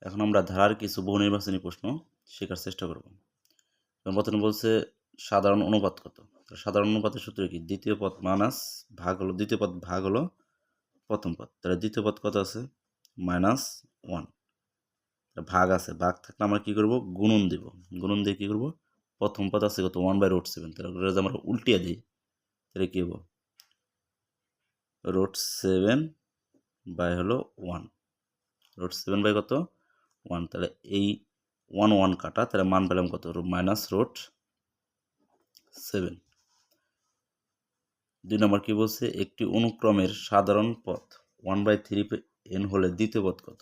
এখন আমরা ধারার কিছু বহু নির্বাচনী প্রশ্ন শেখার চেষ্টা করব। প্রথমে বলছে সাধারণ অনুপাত কত। সাধারণ অনুপাতের সূত্র কি? দ্বিতীয় পদ মাইনাস ভাগ হলো দ্বিতীয় পদ ভাগ হলো প্রথম পদ। তাহলে দ্বিতীয় পদ কত আছে? -1। ভাগ আছে, ভাগ থাকলে আমরা কি করব? গুণন দিব। গুণন দিয়ে কি করব? প্রথম পদ আছে কত? 1/√7। তাহলে যদি আমরা উল্টিয়ে দিই তাহলে কি হবো? √7 বাই হলো 1। √7 বাই কত? 1। তাহলে এই 1 কাটা, তাহলে মান পেলাম কত? -√7। 2 নম্বর কি বলছে? একটি অনুক্রমের সাধারণ পদ 1/3n হলে দ্বিতীয় পদ কত?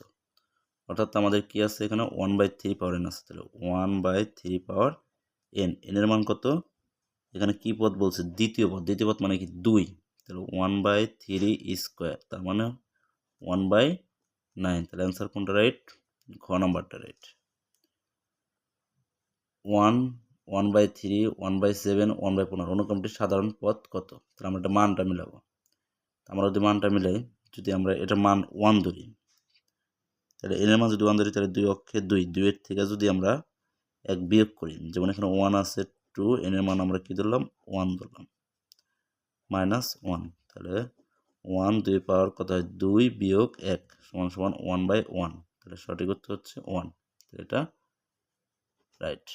অর্থাৎ আমাদের কি আছে এখানে? 1/3 পাওয়ার n আছে। তাহলে 1/3 পাওয়ার n, n এর মান কত? এখানে কি পদ বলছে? দ্বিতীয় পদ। দ্বিতীয় পদ মানে কি? 2। তাহলে 1/3 স্কোয়ার, তার মানে 1/9। তাহলে অ্যান্সার কোনটা রাইট? ঘ নাম্বারটা রাইট। 1/3, 1/7, 1/15 অনুক্রমটির সাধারণ পদ কত? তাহলে আমরা এটা মানটা মিলাবো। আমরা যদি মানটা মিলাই, যদি আমরা এটা মান 1 ধরি, তাহলে এর মান যদি 1 ধরি তাহলে 2 অক্ষে 2, 2 এর থেকে যদি আমরা 1 বিয়োগ করি, যেমন এখানে 1 আছে 2, এর মান আমরা কি ধরলাম? 1 ধরলাম, -1। তাহলে 1 2 পাওয়ার কত হয়? 2 বিয়োগ 1 সমান 1/1। তাহলে সঠিক উত্তর হচ্ছে 1। এটা রাইট।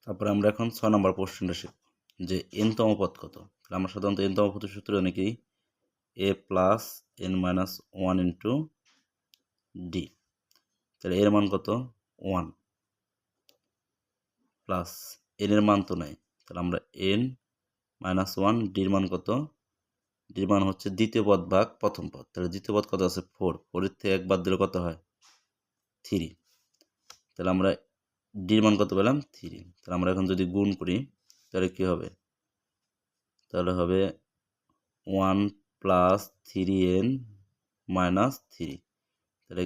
তারপরে আমরা এখন 6 নম্বর প্রশ্নটা শিখব যে n-তম পদ কত। তাহলে আমরা সাধারণত n-তম পদের সূত্র জানি কি? a plus n minus 1 into d। তাহলে এর মান কত? 1 প্লাস n এর মান তো নাই, তাহলে আমরা n মাইনাস 1, ডির মান কত? ডির মান হচ্ছে দ্বিতীয় পদ ভাগ প্রথম পদ। তাহলে দ্বিতীয় পদ কত আছে? 4। 4 এর থেকে 1 বাদ দিলে কত হয়? 3। তাহলে আমরা ডির মান কত পেলাম? 3। তাহলে আমরা এখন যদি গুণ করি তাহলে কি হবে? তাহলে হবে 1 প্লাস 3n মাইনাস 3। তাহলে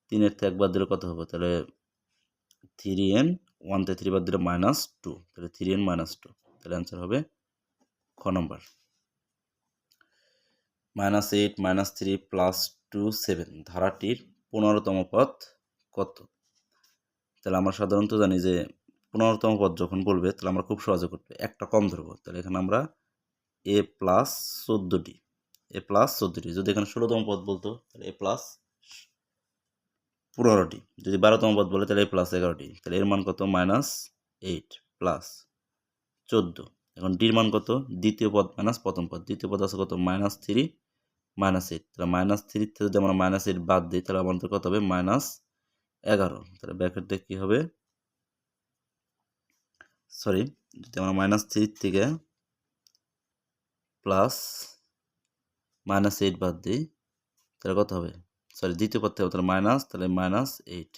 3 এর থেকে 1 বাদ দিলে কত হবে? তাহলে 3n, 1 থেকে 3 বাদ দিলে -2। তাহলে 3n -2। তাহলে অ্যান্সার হবে খ নম্বর। -8 -3 +2 7 ধারাটির 15তম পদ কত? তাহলে আমরা সাধারণত জানি যে 15তম পদ যখন বলবে তাহলে আমরা খুব সহজে করবো, একটা কম ধরবো। তাহলে এখানে আমরা a প্লাস 14টি, a প্লাস 14টি। যদি এখানে 16তম পদ বলতো তাহলে a প্লাস 15টি। যদি 12তম পদ বলে তাহলে a প্লাস 11টি। তাহলে এর মান কত? -8 প্লাস 14। এখন ডির মান কত? দ্বিতীয় পদ মাইনাস প্রথম পদ। দ্বিতীয় পদ আছে কত? -3 -8। তাহলে -3 থেকে যদি আমরা -8 বাদ দিই তাহলে আমাদের কত হবে? -11। তাহলে ব্র্যাকেট দিয়ে কি হবে? সরি, যদি আমরা -3 থেকে প্লাস -8 বাদ দিই তাহলে কত হবে? সরি, দ্বিতীয় পদ থেকে তাহলে মাইনাস, তাহলে -8।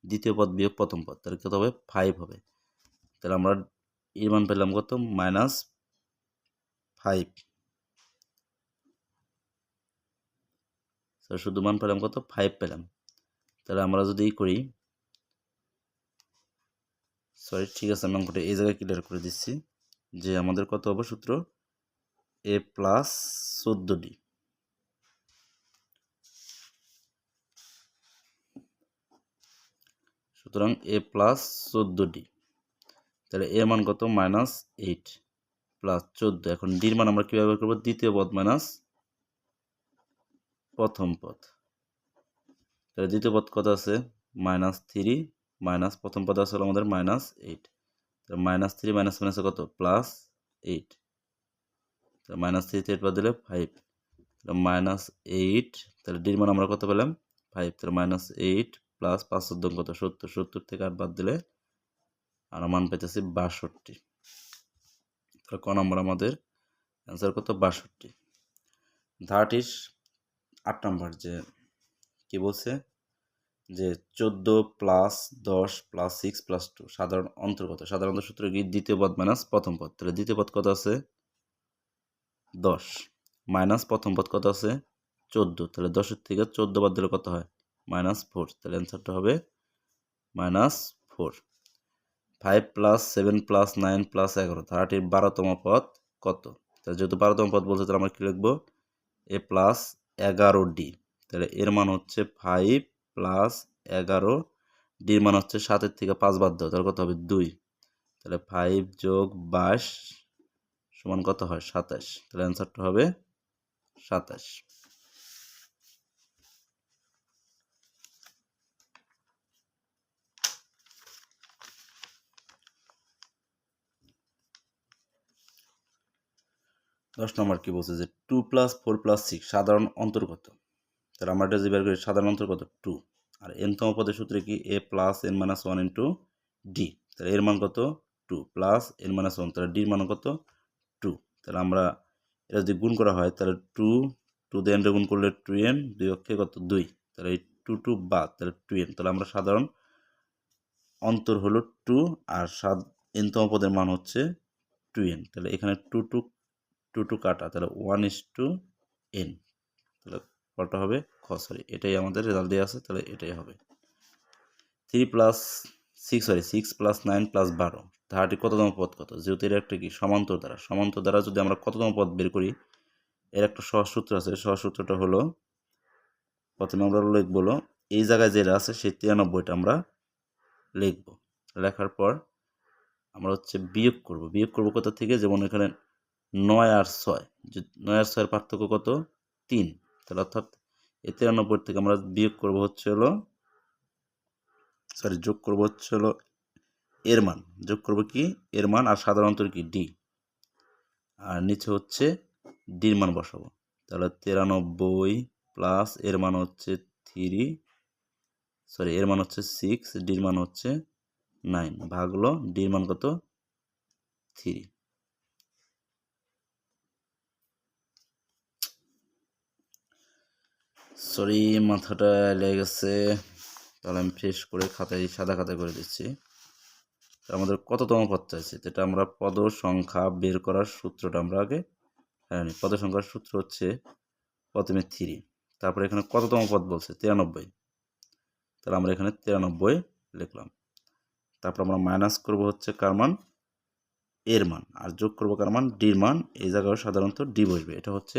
দ্বিতীয় পদ বিয়োগ প্রথম পদ, তাহলে কত হবে? 5 হবে। তাহলে আমরা এর মান পেলাম কত? -5। শুধু মান পেলাম কত? 5 পেলাম। তাহলে আমরা যদি করি, সরি ঠিক আছে, আমি অঙ্কটা এই জায়গায় ক্লিয়ার করে দিচ্ছি যে আমাদের কত হবে সূত্র? a plus 14d। সুতরাং a প্লাস 14d। তাহলে এর মান কত? -8 প্লাস 14। এখন ডির মান আমরা কীভাবে করবো? দ্বিতীয় পদ মাইনাস প্রথম পদ। তাহলে দ্বিতীয় পদ কত আছে? -3 মাইনাস প্রথম পদ আছে আমাদের -8। তাহলে -3 মাইনাস মাইনাসে কত? +8। তাহলে -3 থেকে 8 বাদ দিলে 5। তাহলে -8। তাহলে ডির মান আমরা কত পেলাম? 5। তাহলে -8 প্লাস 5 14 কত? 70। 70 থেকে 8 বাদ দিলে আমরা মান পেতেছি 62। তাহলে ক নম্বর আমাদের অ্যান্সার কত? 62। ধারাটির 8 নম্বর যে কি বলছে যে 14 প্লাস 10 প্লাস 6 প্লাস 2 সাধারণ অন্তর্গত। সাধারণত সূত্র কি? দ্বিতীয় পদ মাইনাস প্রথম পদ। তাহলে দ্বিতীয় পদ কত আছে? 10 মাইনাস প্রথম পদ কত আছে? 14। তাহলে 10-এর থেকে 14 বাদ দিলে কত হয়? -4। তাহলে অ্যান্সারটা হবে -4। 5 প্লাস 7 প্লাস 9 প্লাস 11 ধারাটির 12তম পদ কত? তাহলে যেহেতু 12তম পদ বলছে তাহলে আমরা কি লিখবো? এ প্লাস 11d। তাহলে এর মান হচ্ছে 5 প্লাস 11, ডির মান হচ্ছে 7 থেকে 5 বাদ দাও, তাহলে কত হবে? 2। তাহলে 5 যোগ 22 সমান কত হয়? 27। তাহলে অ্যান্সারটা হবে 27। দশ নম্বর কি বলছে যে 2 প্লাস 4 প্লাস 6 সাধারণ অন্তর্গত। তাহলে আমরা এটা যে বের করি সাধারণ অন্তর্গত 2। আর এনতম পদের সূত্রে কি a plus n minus 1 into d. তাহলে এর মান কত? 2 প্লাস এন মাইনাস 1, তাহলে ডির মান কত? 2। তাহলে আমরা এটা যদি গুণ করা হয় তাহলে 2 দিয়ে এনটা গুণ করলে 2n, 2 অক্ষে কত? 2। তাহলে এই 2 বাদ, তাহলে 2n। তাহলে আমরা সাধারণ অন্তর হলো 2 আর এনতম পদের মান হচ্ছে 2n। তাহলে এখানে 2 কাটা, তাহলে 1:n। তাহলে কলটা হবে সরি এটাই আমাদের রেজাল্ট দেওয়া আছে, তাহলে এটাই হবে 3 প্লাস 6 প্লাস 9 প্লাস 12 ধারাটি কততম পদ কত? যেহেতু এর একটা কি সমান্তর দ্বারা যদি আমরা কততম পদ বের করি এর একটা সহজ সূত্র আছে। সহজ সূত্রটা হলো প্রথমে আমরা লিখবো এই জায়গায় যেটা আছে সেই 93টা আমরা লিখবো। লেখার পর আমরা হচ্ছে বিয়োগ করব কোথা থেকে? যেমন এখানে 9 আর 6, 9 আর 6 পার্থক্য কত? 3। তাহলে অর্থাৎ এই 93 থেকে আমরা বিয়োগ করব হচ্ছে হলো যোগ করব হচ্ছে হলো এর মান। যোগ করব কি? এর মান। আর সাধারণত কি? ডি। আর নিচে হচ্ছে ডির মান বসাবো। তাহলে 93 প্লাস এর মান হচ্ছে 3, এর মান হচ্ছে 6, ডির মান হচ্ছে 9 ভাগ হলো ডির মান কত? 3। সরি মাথাটা লেগে গেছে, তাহলে আমি ফ্রেশ করে সাদা খাতায় করে দিচ্ছি। আমাদের কততম পদ চাইছে যেটা আমরা পদ সংখ্যা বের করার সূত্রটা আমরা আগে জানি। পদ সংখ্যার সূত্র হচ্ছে প্রথমে 3, তারপরে এখানে কততম পদ বলছে? 93। তাহলে আমরা এখানে 93 লিখলাম। তারপর আমরা মাইনাস করব হচ্ছে কার মান? এর মান। আর যোগ করব কার মান? ডির মান। এই জায়গায় সাধারণত ডি বসবে, এটা হচ্ছে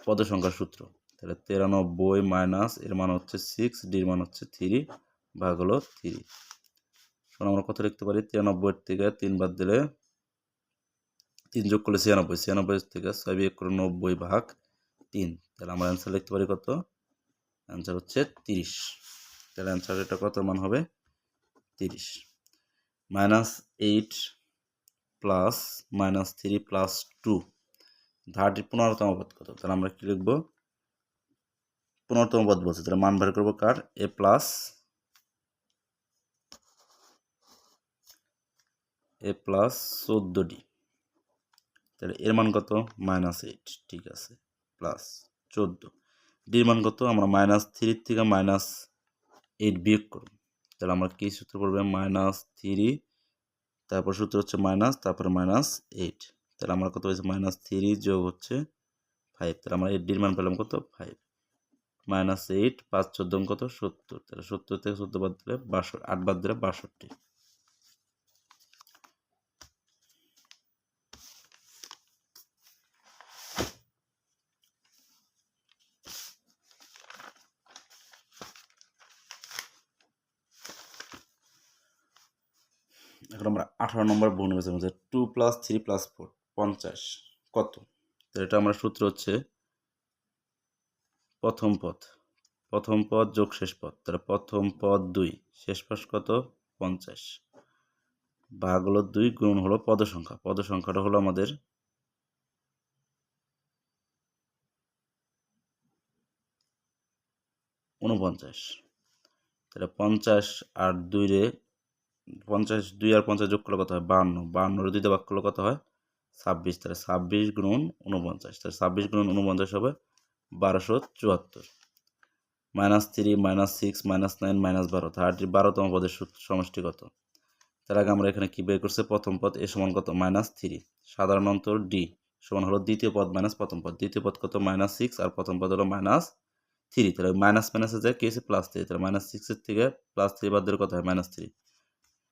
পদ সংখ্যার সূত্র। তাহলে 93 মাইনাস এর মান হচ্ছে 6, ডির মান হচ্ছে 3 ভাগ হলো 3। আমরা কত লিখতে পারি? 93 থেকে 3 বাদ দিলে 3 যোগ করলে 96, 96 থেকে 6 বিয়োগ করে 90 ভাগ 3। তাহলে আমরা অ্যান্সার লিখতে পারি কত? অ্যান্সার হচ্ছে 30। তাহলে অ্যান্সার এটা কত মান হবে? 30। -8 প্লাস -3 প্লাস 2 ধারাটির 15তম পদ কত? তাহলে আমরা কি লিখবো? 15তম পদ বলছে, তাহলে মান বের করবো কার? এ প্লাস 14d। তাহলে এর মান কত? -8, ঠিক আছে, প্লাস 14। ডির মান কত? আমরা -3 থেকে -8 বিয়োগ করব। তাহলে আমরা কি সূত্র পড়বে? -3, তারপর সূত্র হচ্ছে মাইনাস, তারপরে -8। তাহলে আমরা কত হয়েছে? -3 যোগ হচ্ছে 5। তাহলে আমরা এর ডির মান পেলাম কত? 5। -8 5 14 কত? 70। তাহলে 70 থেকে 14 বাদ দিলে 8 বাদ দিলে 62। এখন আমরা 18 নম্বর বহুনির্বাচন মধ্যে 2 প্লাস 3 প্লাস 4 50 কত? তো এটা আমরা সূত্র হচ্ছে প্রথম পদ যোগ শেষ পদ। তাহলে প্রথম পদ 2, শেষ পদ কত? 50 ভাগ হলো 2 গুণ হলো পদ সংখ্যাটা হলো আমাদের 49। তাহলে 50 আর 2 রে 50, 2 আর 50 যোগ করলে কত হয়? 52। 52 রে 2 দিয়ে ভাগ করলে কত হয়? 26। তাহলে 26 গুণন 49। তাহলে 26 গুণন 49 হবে 1274। -3 -6 -9 -12 ধারাটির 12তম পদের সমষ্টি কত? তার আগে আমরা এখানে কি বের করছে? প্রথম পদ এ সমান কত? -3। সাধারণ অন্তর ডি সমান হলো দ্বিতীয় পদ মাইনাস প্রথম পদ। দ্বিতীয় পদ কত? -6 আর প্রথম পদ হলো -3। তাহলে মাইনাসে যায় কি হয়েছে? +3। তাহলে -6 এর থেকে +3 বাদ দিলে কত হয়? -3।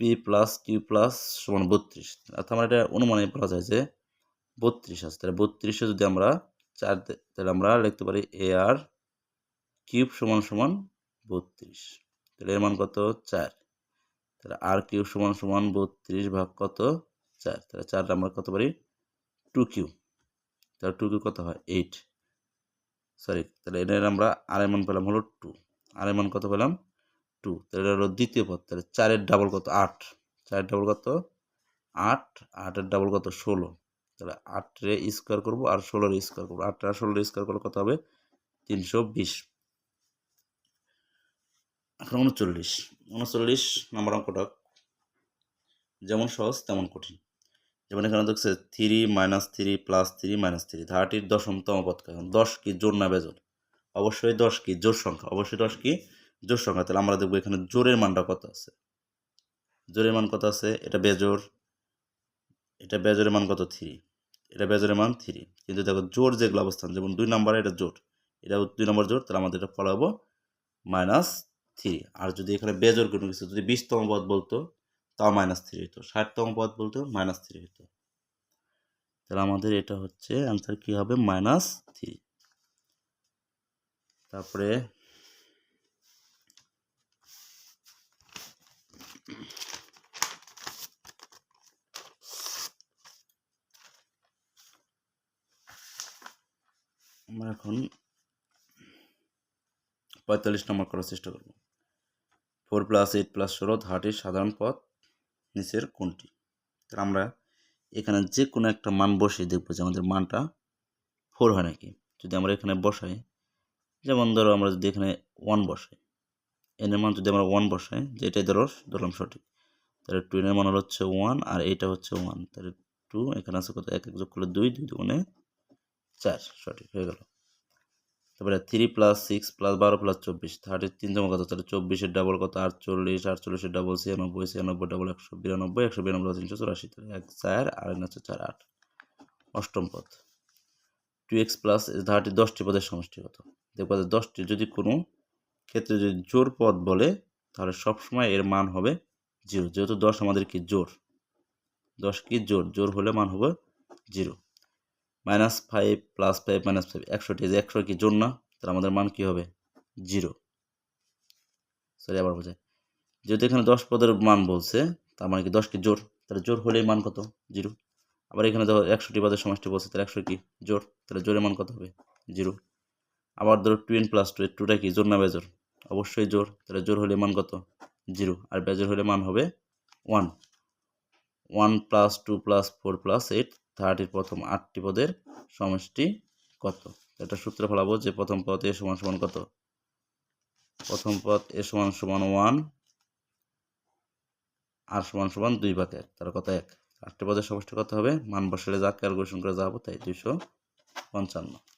পি প্লাস কিউ প্লাস সমান 32, অর্থাৎ আমরা এটা অনুমানে বলা যায় যে 32 আছে। তাহলে 32-এ যদি আমরা 4 তাহলে আমরা লিখতে পারি এ আর কিউব সমান সমান 32, তাহলে এর মান কত 4, তাহলে আর কিউব সমান সমান 32 ভাগ কত 4, তাহলে 4 আমরা কত পারি 2 কিউ, তাহলে 2 কিউ কত হয় 8, সরি তাহলে এর আমরা আর এর মান পেলাম হলো 2, আর এর মান কত পেলাম 2, তাহলে এটা হলো দ্বিতীয় পদ। তাহলে 4 এর ডাবল কত 8, 4 এর ডাবল কত 8, 8 এর ডাবল কত 16, তাহলে 8 রে স্কোয়ার করবো আর 16 রে স্কোয়ার করবো, 8 আর 16 রে স্কোয়ার করলে কত হবে 320। এখন 39 নম্বর অঙ্কটা যেমন সহজ তেমন কঠিন। যেমন এখানে দেখছে 3 -3 + 3 -3 ধারাটির দশমতম পদ। এখন 10 কি জোড় না বেজোড়? অবশ্যই 10 কি জোড় সংখ্যা, অবশ্যই 10 কি জোড় সংখ্যা। তাহলে আমরা দেখবো এখানে জোড়ের মানটা কত আছে, জোড়ের মান কত আছে, এটা বেজোড়, এটা বেজোড়ের মান কত 3, এটা বেজোড়ের মান 3, কিন্তু দেখো জোড় যেগুলো অবস্থান, যেমন 2 নম্বরে এটা জোড়, এটা 2 নম্বর জোড়, তাহলে আমাদের এটা ফল হবো -3। আর যদি এখানে বেজোড় কোনো কিছু যদি 20তম পদ বলতো তাও -3 হতো, 60তম পদ বলতো -3 হতো, তাহলে আমাদের এটা হচ্ছে অ্যান্সার কি হবে -3। তারপরে আমরা এখন 45 নম্বর করার চেষ্টা করব। 4 + 8 + 16 ধারাটির সাধারণ পদ নিচের কোনটি? তাহলে আমরা এখানে যে কোনো একটা মান বসিয়ে দেখবো যে আমাদের মানটা 4 হয় নাকি। যদি আমরা এখানে বসাই, যেমন ধরো আমরা যদি এখানে 1 বসাই, n এর মান যদি আমরা 1 বসাই, যেটাই ধরলাম সঠিক, তাহলে 2 এর মান হচ্ছে 1 আর এটা হচ্ছে 1, তাহলে 2 এখানে আছে কত 1 1 যোগ করলে 2, 2 দুগুণে 4, সঠিক হয়ে গেল। তারপরে 3 + 6 + 12 + 24 ধারাটির 3তম কত? তাহলে 24 এর ডাবল কত 48, 48 এর ডাবল 96, 96 ডাবল 192, 192 384, তাহলে 1 4 আর হচ্ছে 4 8, অষ্টম পদ। 2x + ধারাটির 10টি পদের সমষ্টি কত? দেখবো যে 10টি যদি কোনো ক্ষেত্রে যদি জোড় পদ বলে তাহলে সবসময় এর মান হবে 0, যেহেতু 10 আমাদের কি জোড়, 10 কি জোড়, জোড় হলে মান হবে 0। -5 + 5 -5 100টি, যে 100 কি জোড় না, তাহলে আমাদের মান কি হবে 0, সরি আবার বোঝাই, যেহেতু এখানে 10 পদের মান বলছে তার মানে কি 10 কি জোড়, তাহলে জোড় হলেই মান কত 0। আবার এখানে ধরো 100টি পদের সমষ্টি বলছে, তাহলে 100 কি জোড়, তাহলে জোড়ের মান কত হবে 0। আবার ধরো 2n + 2, 2টা কি জোড় না বেজোড়? অবশ্যই জোড়, তাহলে জোড় হলে মান কত 0, আর বেজোড় হলে মান হবে 1। 1 + 2 + 4 + 8 ধারাটির প্রথম 8টি পদের সমষ্টি কত? এটা সূত্রে ফলাবো যে প্রথম পদ a সমান সমান কত, প্রথম পদ a সমান সমান 1 আর সমান সমান 2/1, তার কত 1, 8টি পদের সমষ্টি কত হবে, মান বসালে যা ক্যালকুলেশন করে যা হবে তাই 255।